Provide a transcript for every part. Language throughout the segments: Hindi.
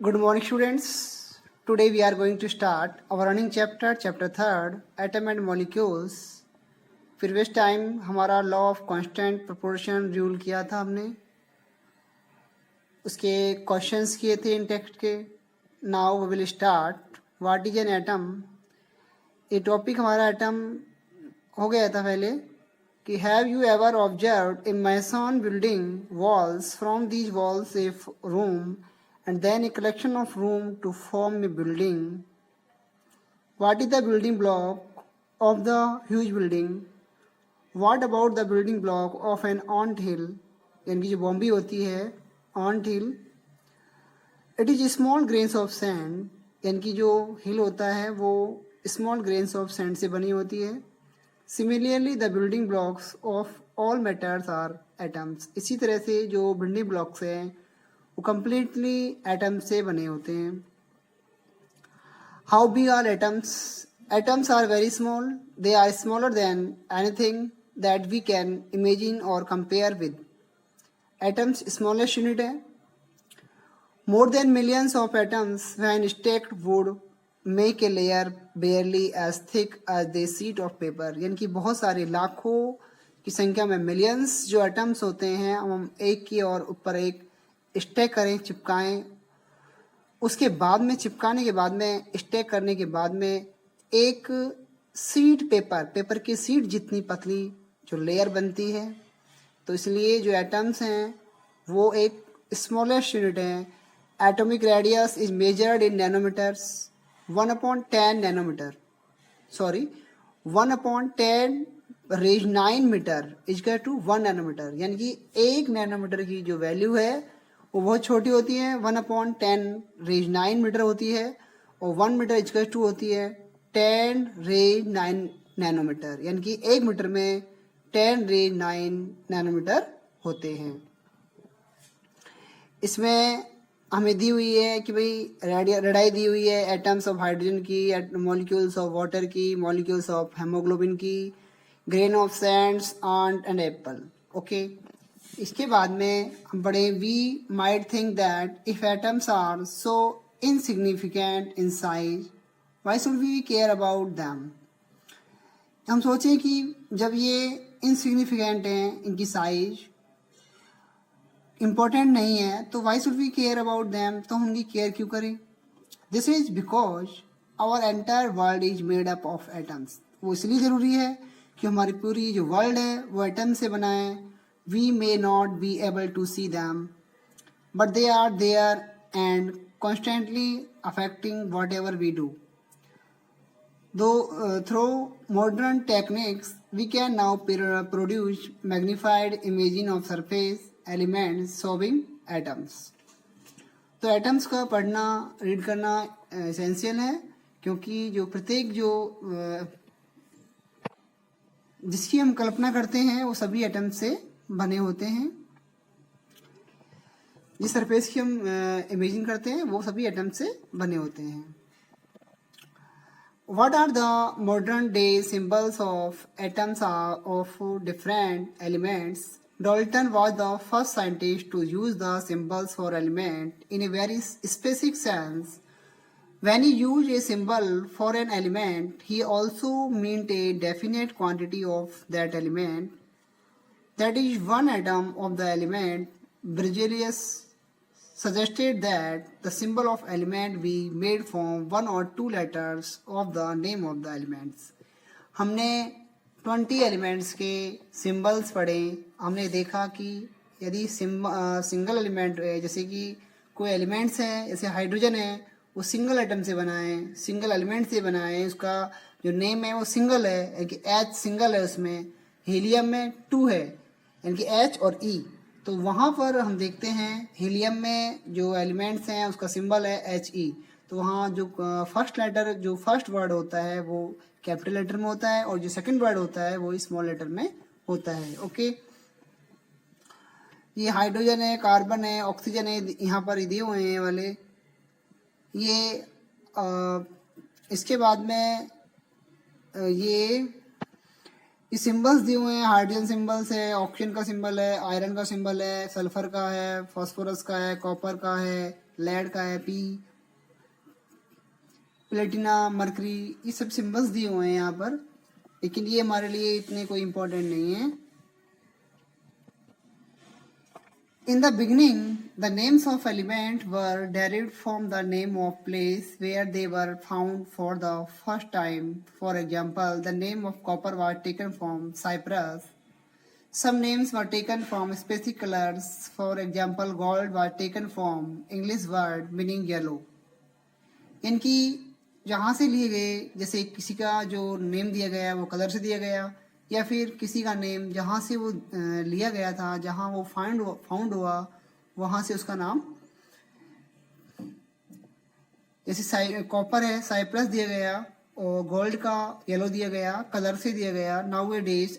Good morning, students. Today we are going to start our running chapter 3, Atom and Molecules. Previous time हमारा law of constant proportion rule किया था हमने, उसके क्वेश्चंस किए थे इन टेक्स्ट के. Now we will start what is an atom. ये टॉपिक हमारा एटम हो गया था पहले कि have you ever observed in mason building walls from these walls a room and then a collection of room to form a building. What is the building block of the huge building? What about the building block of an ant hill? यानी कि जो बॉम्बी होती है ant hill. It is small grains of sand. यानी कि जो हिल होता है वो small grains of sand से बनी होती है. Similarly, the building blocks of all matters are atoms. इसी तरह से जो building blocks हैं वो कम्प्लीटली एटम से बने होते हैं. How big are atoms? Atoms are very small. They are smaller than anything that we can imagine or compare with. Atoms smallest unit है. More than millions of atoms when stacked would make a layer barely as thick as the sheet of paper. यानी कि बहुत सारे लाखों की संख्या में मिलियंस जो एटम्स होते हैं हम एक की और ऊपर एक स्टैक करें, चिपकाएं. उसके बाद में चिपकाने के बाद में स्टैक करने के बाद में एक शीट पेपर की शीट जितनी पतली जो लेयर बनती है. तो इसलिए जो एटम्स हैं वो एक स्मॉलेस्ट यूनिट है. Atomic radius is measured in nanometres. 1/10 nanometre 1/10 raise 9 metre equal to 1 nanometre. यानी कि 1 नैनोमीटर की जो वैल्यू है वो बहुत छोटी होती है. 1/10 रेज 9 मीटर होती है और 1 मीटर इजकल टू होती है 10 रेज 9 नैनोमीटर. यानी कि 1 मीटर में 10 रेज 9 नैनोमीटर होते हैं. इसमें हमें दी हुई है कि भाई रेडाई दी हुई है एटम्स ऑफ हाइड्रोजन की, मॉलिक्यूल्स ऑफ वाटर की, मॉलिक्यूल्स ऑफ हेमोग्लोबिन की, grain of sands, ant and apple. Okay. इसके बाद में हम पढ़े we might think that if atoms are so insignificant in size why should we care about them. हम सोचें कि जब ये इनसिग्निफिकेंट हैं, इनकी साइज इम्पोर्टेंट नहीं है तो why should we care about them. तो हम उनकी केयर क्यों करें? This is because our entire world is made up of atoms. वो इसलिए ज़रूरी है कि हमारी पूरी जो वर्ल्ड है वो एटम से बना है. We may not be able to see them, but they are there and constantly affecting whatever we do. Though through modern techniques, we can now produce magnified imaging of surface elements showing atoms. तो एटम्स का पढ़ना, रीड करना एसेंशियल है क्योंकि जो प्रत्येक जो जिसकी हम कल्पना करते हैं वो सभी एटम्स से बने होते हैं. जिस सरफेस की हम इमेजिन करते हैं वो सभी एटम से बने होते हैं. What are the modern day symbols of atoms of different elements. Dalton was the first scientist to use the symbols for element in a very specific sense. When he used a symbol for an element, he also meant a definite quantity of that element. That is one atom of the element. Berzelius suggested that the symbol of element be made from 1 or 2 letters of the name of the elements. हमने 20 एलिमेंट्स के सिंबल्स पढ़े. हमने देखा कि यदि सिंगल एलिमेंट जैसे कि कोई एलिमेंट्स हैं जैसे हाइड्रोजन है वो सिंगल एटम से बना है, सिंगल एलिमेंट से बना है, उसका जो नेम है वो सिंगल है यानी कि H सिंगल है. उसमें हीलियम में 2 है यानी कि H और E. तो वहाँ पर हम देखते हैं हीलियम में जो एलिमेंट्स हैं उसका सिंबल है He. तो वहाँ जो फर्स्ट लेटर जो फर्स्ट वर्ड होता है वो कैपिटल लेटर में होता है और जो सेकंड वर्ड होता है वो स्मॉल लेटर में होता है. ओके. ये हाइड्रोजन है, कार्बन है, ऑक्सीजन है, यहाँ पर दिए हुए हैं वाले ये. इसके बाद में ये सिंबल्स दिए हुए हैं. हाइड्रोजन सिंबल्स है, ऑक्सीजन का सिंबल है, आयरन का सिंबल है, सल्फर का है, फास्फोरस का है, कॉपर का है, लेड का है P, प्लेटिना, मरकरी, ये सब सिंबल्स दिए हुए हैं यहाँ पर, लेकिन ये हमारे लिए इतने कोई इम्पोर्टेंट नहीं है। In the beginning, the names of elements were derived from the name of place where they were found for the first time. For example, the name of copper was taken from Cyprus. Some names were taken from specific colors. For example, gold was taken from English word meaning yellow. इनकी जहाँ से लिए गए, जैसे किसी का जो नेम दिया गया वो कलर से दिया गया, या फिर किसी का नेम जहाँ से वो लिया गया था, जहाँ वो फाउंड हुआ वहाँ से उसका नाम, जैसे कॉपर है साइप्रस दिया गया, और गोल्ड का येलो दिया गया, कलर से दिया गया। नाउ ए डेज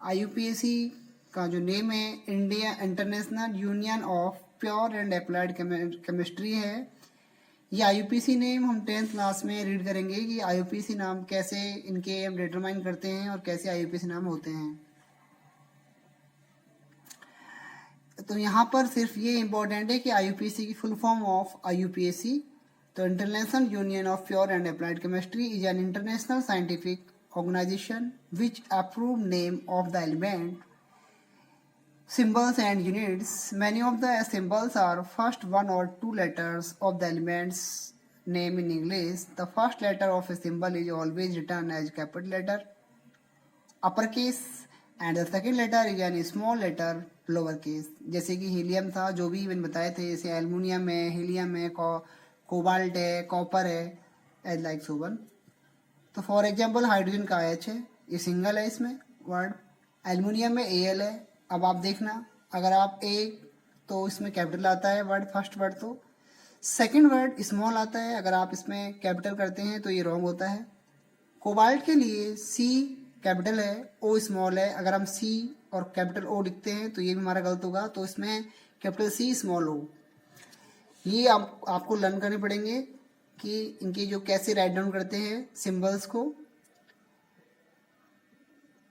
IUPAC का जो नेम है India international union of pure and applied chemistry है। ये IUPAC नेम हम 10th क्लास में रीड करेंगे कि IUPAC नाम कैसे इनके हम डिटरमाइन करते हैं और कैसे IUPAC नाम होते हैं। तो यहाँ पर सिर्फ ये इम्पोर्टेंट है कि IUPAC की फुल फॉर्म ऑफ IUPAC, तो international union of pure and applied chemistry is an international scientific organization which approve name of the element, symbols and units. Many of the symbols are first one or two letters of the element's name in English. The first letter of a symbol is always written as capital letter, uppercase, and the second letter is an small letter, lowercase. जैसे कि हीलियम था, जो भी मैंने बताए थे, जैसे एल्युमिनियम है, हीलियम है, कोबाल्ट है, कॉपर है, एज लाइक सो वन। तो फॉर एग्जाम्पल हाइड्रोजन का H है, ये सिंगल है इसमें वर्ड। एल्युमिनियम में Al है। अब आप देखना, अगर आप A तो इसमें कैपिटल आता है वर्ड, फर्स्ट वर्ड, तो सेकंड वर्ड स्मॉल आता है। अगर आप इसमें कैपिटल करते हैं तो ये रॉन्ग होता है। कोबाल्ट के लिए C कैपिटल है, O स्मॉल है। अगर हम C और कैपिटल O लिखते हैं तो ये भी हमारा गलत होगा, तो इसमें कैपिटल C स्मॉल O। ये आपको लर्न करने पड़ेंगे कि इनके जो कैसे राइट डाउन करते हैं सिंबल्स को,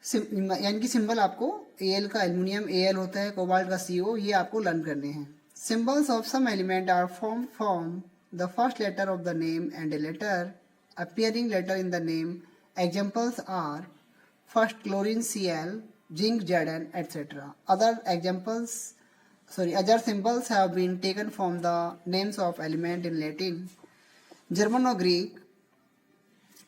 यानी कि सिंबल आपको Al का एल्युमिनियम Al होता है, कोबाल्ट का CO, ये आपको लर्न करने हैं। Symbols of some element are form from the first letter of the name and a letter appearing later in the name. Examples are first chlorine Cl, zinc Zn, etc. Other symbols have been taken from the names of element in Latin, German or Greek.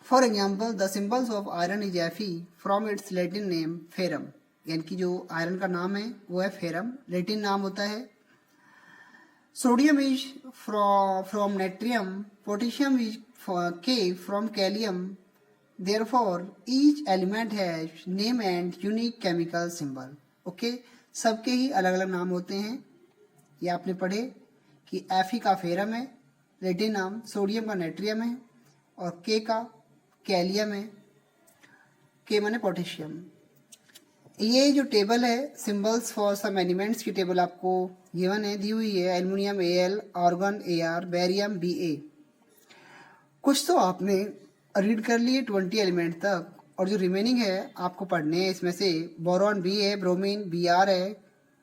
For example, the symbols of iron is Fe from its Latin name ferrum, यानी कि जो आयरन का नाम है वो है फेरम, लेटिन नाम होता है। Sodium is from natrium, potassium is K from kalium. Therefore, each element has name and unique chemical symbol. Okay, सबके ही अलग अलग नाम होते हैं। ये आपने पढ़े कि Fe का फेरम है, लेटिन नाम, सोडियम का नेट्रियम है, और K का कैलियम है, K माने पोटेशियम। ये जो टेबल है सिंबल्स फॉर सम एलिमेंट्स की टेबल आपको गिवन है, दी हुई है। Aluminium Al, argon Ar, barium Ba। कुछ तो आपने रीड कर लिए 20 एलिमेंट तक, और जो रिमेनिंग है आपको पढ़ने हैं। इसमें से बोरॉन B है, ब्रोमीन Br है,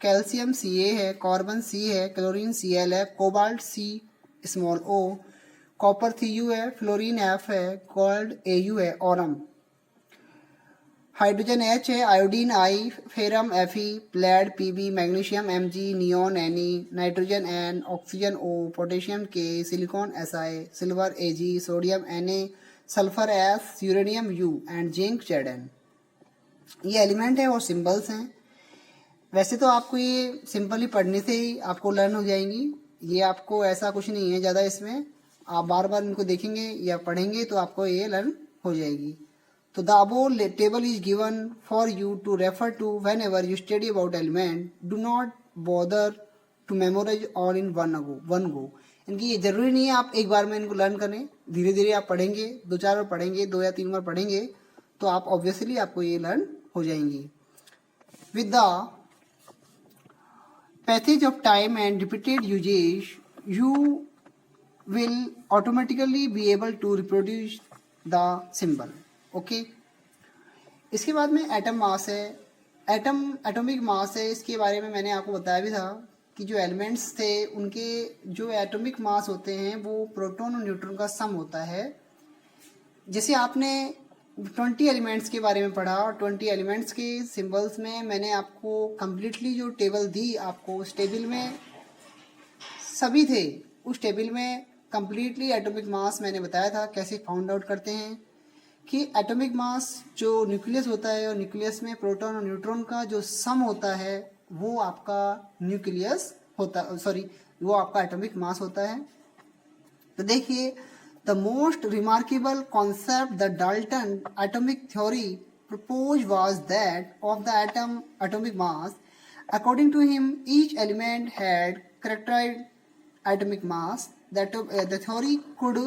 कैल्शियम Ca है, कार्बन C है, क्लोरीन Cl है, cobalt C small o, copper Cu है, फ्लोरीन F है, गोल्ड Au है, ऑरम, हाइड्रोजन H है, iodine I, ferrum Fe, played Pb, magnesium Mg, neon Ne, nitrogen N, oxygen O, potassium K, silicon Si, silver Ag, sodium Na, sulphur S, uranium U and zinc Zn। ये एलिमेंट है और सिंबल्स हैं। वैसे तो आपको ये सिंपली पढ़ने से ही आपको लर्न हो जाएंगी, ये आपको ऐसा कुछ नहीं है ज़्यादा इसमें, आप बार बार इनको देखेंगे या पढ़ेंगे तो आपको ये लर्न हो जाएगी। तो the above table is given for you to refer to whenever you study about element. Do not bother to memorize all in one go. इनकी ये जरूरी नहीं है आप एक बार में इनको लर्न करें, धीरे धीरे आप पढ़ेंगे, 2-4 बार पढ़ेंगे, 2 या 3 बार पढ़ेंगे तो आप ऑब्वियसली आपको ये लर्न हो जाएंगी। With the passage of time and repeated usage, you will automatically be able to reproduce the symbol. Okay, इसके बाद में एटम मास है, एटॉमिक मास है। इसके बारे में मैंने आपको बताया भी था कि जो एलिमेंट्स थे उनके जो एटॉमिक मास होते हैं वो प्रोटॉन और न्यूट्रॉन का सम होता है। जैसे आपने 20 एलिमेंट्स के बारे में पढ़ा और 20 एलिमेंट्स के सिंबल्स में मैंने आपको कम्प्लीटली जो टेबल दी आपको, उस टेबल में सभी थे। उस टेबल में कम्प्लीटली एटॉमिक मास मैंने बताया था कैसे फाउंड आउट करते हैं कि एटॉमिक मास जो न्यूक्लियस होता है और न्यूक्लियस में प्रोटॉन और न्यूट्रॉन का जो सम होता है वो आपका न्यूक्लियस होता, सॉरी वो आपका एटॉमिक मास होता है। तो देखिए, the most remarkable concept the Dalton atomic theory proposed was that of the atomic mass. According to him, each element had characterized atomic mass. That the theory could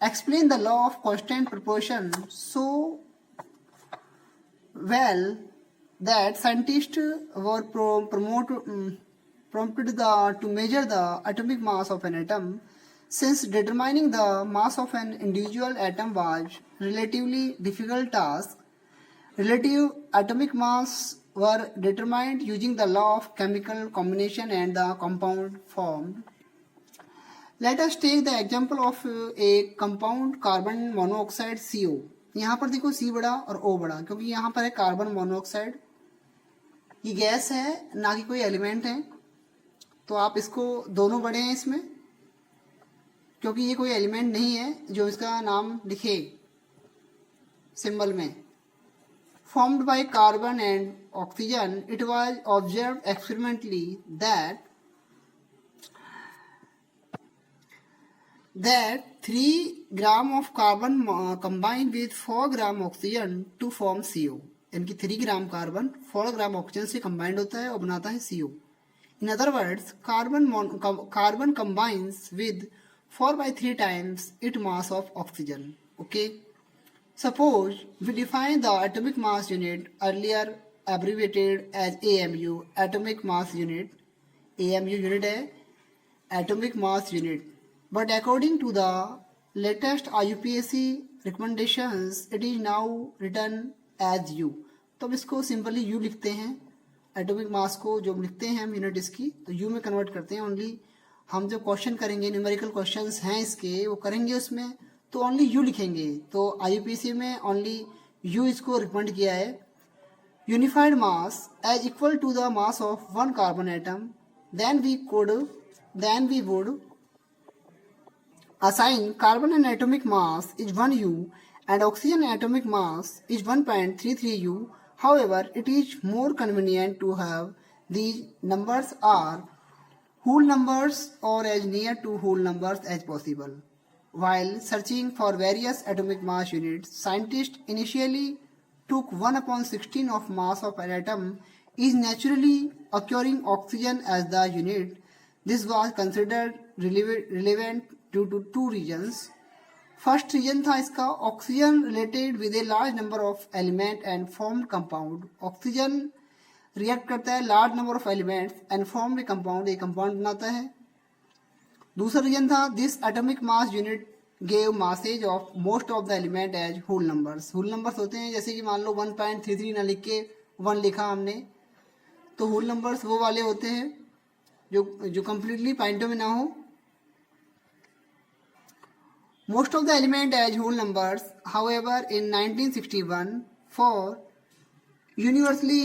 explain the law of constant proportion so well that scientists were prompted to measure the atomic mass of an atom. Since determining the mass of an individual atom was relatively difficult task, relative atomic mass were determined using the law of chemical combination and the compound formed. Let us take the example of a compound carbon monoxide CO. यहाँ पर देखो C बड़ा और O बड़ा, क्योंकि यहाँ पर है कार्बन मोनोऑक्साइड, ये गैस है ना कि कोई एलिमेंट है, तो आप इसको दोनों बड़े हैं इसमें, क्योंकि ये कोई एलिमेंट नहीं है जो इसका नाम लिखे सिंबल में। Formed by carbon and oxygen, it was observed experimentally that 3 gram of carbon combined with 4 gram oxygen to form CO. यानी कि 3 ग्राम कार्बन 4 ग्राम ऑक्सीजन से कंबाइंड होता है और बनाता है CO. In other words, carbon combines with 4/3 times its mass of oxygen. Okay. Suppose we define the atomic mass unit, earlier abbreviated as AMU, atomic mass unit. AMU unit है atomic mass unit. But according to the latest IUPAC recommendations, it is now written as U. तो अब इसको सिंपली U लिखते हैं। एटॉमिक मास को जो लिखते हैं हम यूनिट इसकी, तो U में कन्वर्ट करते हैं। ओनली हम जो क्वेश्चन करेंगे, न्यूमेरिकल क्वेश्चंस हैं इसके, वो करेंगे उसमें तो ओनली U लिखेंगे। तो IUPAC में ओनली U इसको रिकमेंड किया है। Unified mass as equal to the mass of 1 carbon atom, then we would assign carbon and atomic mass is 1 U and oxygen atomic mass is 1.33 U. However, it is more convenient to have these numbers are whole numbers or as near to whole numbers as possible. While searching for various atomic mass units, scientists initially took 1/16 of mass of an atom is naturally occurring oxygen as the unit. This was considered relevant due to 2 reasons. First reason था इसका oxygen related with a large number of element and formed compound. Oxygen react करता है large number of elements and formed a compound, एक compound बनाता है। दूसरा रीजन था this atomic mass unit gave masses of most of the element as whole numbers. whole numbers होते हैं, जैसे कि मान लो 1.33 ना लिख के 1 लिखा हमने, तो whole numbers वो वाले होते हैं जो completely पॉइंटों में ना हो। Most of the element as whole numbers. However, in 1961, for universally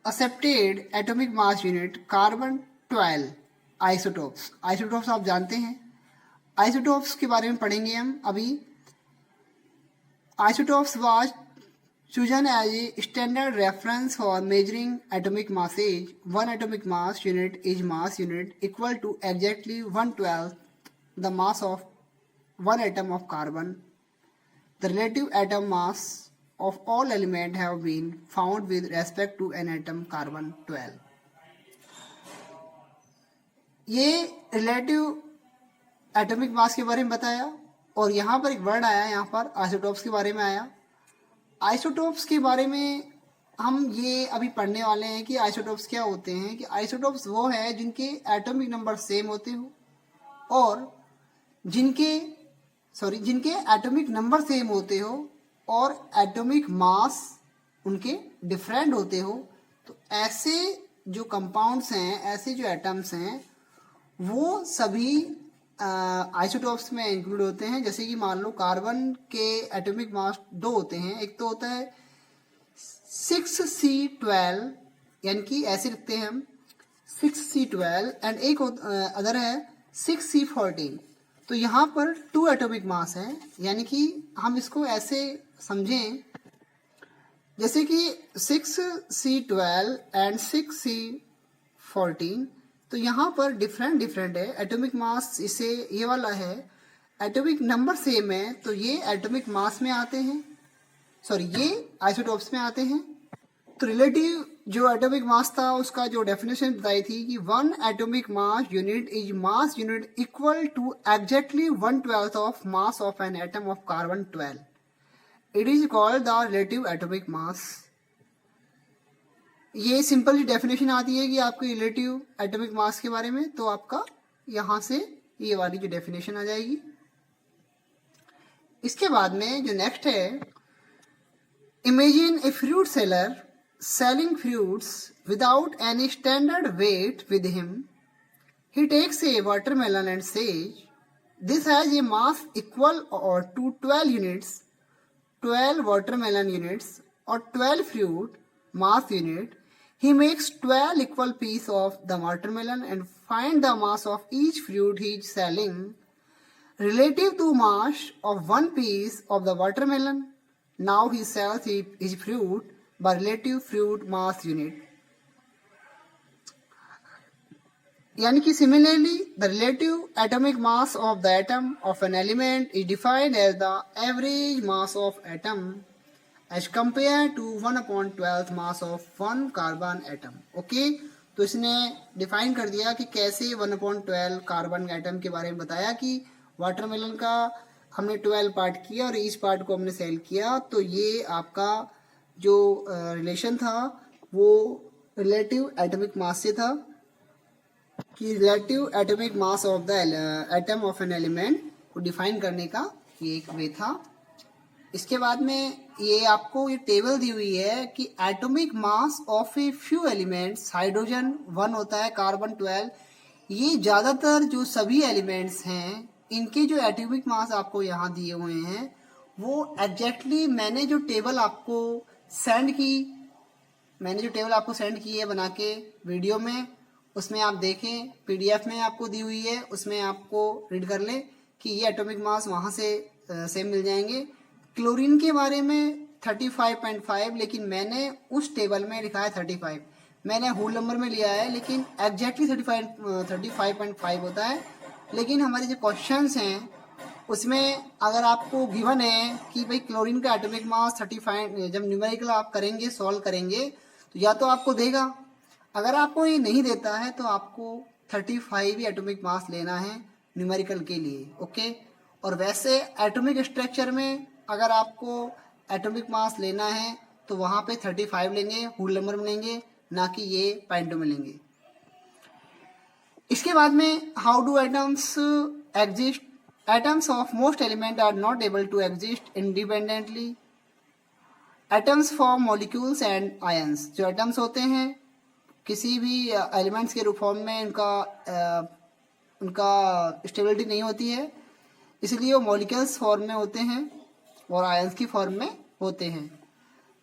accepted atomic mass unit carbon 12 isotopes. Isotopes आप जानते हैं, isotopes के बारे में पढ़ेंगे हम अभी। Isotopes was chosen as a standard reference for measuring atomic masses. One atomic mass unit is mass unit equal to exactly 1/12 the mass of one atom of carbon. The relative atom mass of all elements have been found with respect to an atom carbon 12. ये रिलेटिव एटॉमिक मास के बारे में बताया, और यहाँ पर एक वर्ड आया, यहाँ पर आइसोटोप्स के बारे में आया। आइसोटोप्स के बारे में हम ये अभी पढ़ने वाले हैं कि आइसोटोप्स क्या होते हैं। कि आइसोटोप्स वो है जिनके एटॉमिक नंबर सेम होते हो और जिनके एटॉमिक नंबर सेम होते हो और एटॉमिक मास उनके डिफरेंट होते हो। तो ऐसे जो कंपाउंड्स हैं, ऐसे जो एटम्स हैं, वो सभी आइसोटोप्स में इंक्लूड होते हैं। जैसे कि मान लो कार्बन के एटॉमिक मास 2 होते हैं, एक तो होता है 6C12, यानी कि ऐसे लिखते हैं हम 6C12, एंड एक अदर है 6C14। तो यहाँ पर 2 एटॉमिक मास है, यानी कि हम इसको ऐसे समझें जैसे कि 6C12 एंड 6C14, तो यहाँ पर डिफरेंट है एटॉमिक मास। इसे ये वाला है, एटॉमिक नंबर सेम है, तो ये एटॉमिक मास में आते हैं, सॉरी ये आइसोटोप्स में आते हैं। तो रिलेटिव जो एटॉमिक मास था उसका जो डेफिनेशन बताई थी कि 1 atomic mass unit is mass unit equal to exactly 1/12 of mass of an atom of carbon 12। It is called the relative atomic mass. ये सिंपल डेफिनेशन आती है कि आपके रिलेटिव एटॉमिक मास के बारे में, तो आपका यहाँ से ये वाली जो डेफिनेशन आ जाएगी। इसके बाद में जो नेक्स्ट है, imagine a fruit seller selling fruits without any standard weight with him. He takes a watermelon and says, this has a mass equal or to 12 units, 12 watermelon units or 12 fruit mass unit. He makes 12 equal pieces of the watermelon and find the mass of each fruit he is selling relative to mass of one piece of the watermelon. Now he sells his fruit by relative fruit mass unit. यानी कि similarly the relative atomic mass of the atom of an element is defined as the average mass of atom as compare to 1/12 mass of 1 carbon atom. Okay, तो इसने डिफाइन कर दिया कि कैसे 1/12 कार्बन एटम के बारे में बताया कि वाटरमेलन का हमने 12 पार्ट किया और ईच पार्ट को हमने सेल किया। तो ये आपका जो रिलेशन था वो रिलेटिव एटॉमिक मास से था, कि relative atomic mass of the atom of an element को डिफाइन करने का ये एक वे था। इसके बाद में ये आपको ये टेबल दी हुई है कि atomic mass of a few elements, hydrogen 1 होता है, कार्बन 12, ये ज़्यादातर जो सभी एलिमेंट्स हैं इनके जो एटॉमिक मास आपको यहाँ दिए हुए हैं वो एग्जैक्टली मैंने जो टेबल आपको सेंड की है बना के वीडियो में, उसमें आप देखें, पीडीएफ में आपको दी हुई है, उसमें आपको रीड कर लें कि ये एटॉमिक मास वहाँ से सेम मिल जाएंगे। क्लोरीन के बारे में 35.5, लेकिन मैंने उस टेबल में लिखा है 35, मैंने होल नंबर में लिया है, लेकिन एग्जैक्टली 35.5 होता है। लेकिन हमारे जो क्वेश्चंस हैं उसमें अगर आपको गिवन है कि भाई क्लोरीन का एटॉमिक मास 35, जब न्यूमेरिकल आप करेंगे, सॉल्व करेंगे, तो या तो आपको देगा, अगर आपको ये नहीं देता है तो आपको 35 ही एटॉमिक मास लेना है न्यूमेरिकल के लिए। ओके, और वैसे एटॉमिक स्ट्रक्चर में अगर आपको एटॉमिक मास लेना है तो वहाँ पे 35 लेंगे, होल नंबर में लेंगे, ना कि ये पॉइंटों में लेंगे। इसके बाद में how do atoms exist. Atoms of most elements are not able to exist independently. Atoms form molecules and ions. जो atoms होते हैं किसी भी elements के फॉर्म में उनका स्टेबिलिटी नहीं होती है, इसलिए वो molecules फॉर्म में होते हैं और ions की फॉर्म में होते हैं।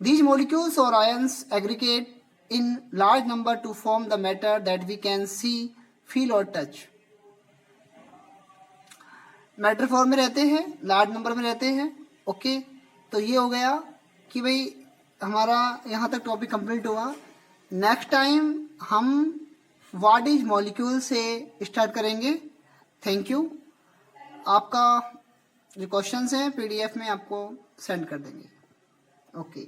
These molecules or ions aggregate in large number to form the matter that we can see, feel और touch. मैटर फॉर्म में रहते हैं, लार्ज नंबर में रहते हैं। ओके, तो ये हो गया कि भाई हमारा यहाँ तक टॉपिक कंप्लीट हुआ। नेक्स्ट टाइम हम व्हाट इज मॉलिक्यूल से स्टार्ट करेंगे। Thank you. आपका जो क्वेश्चंस हैं पीडीएफ में आपको सेंड कर देंगे। ओके।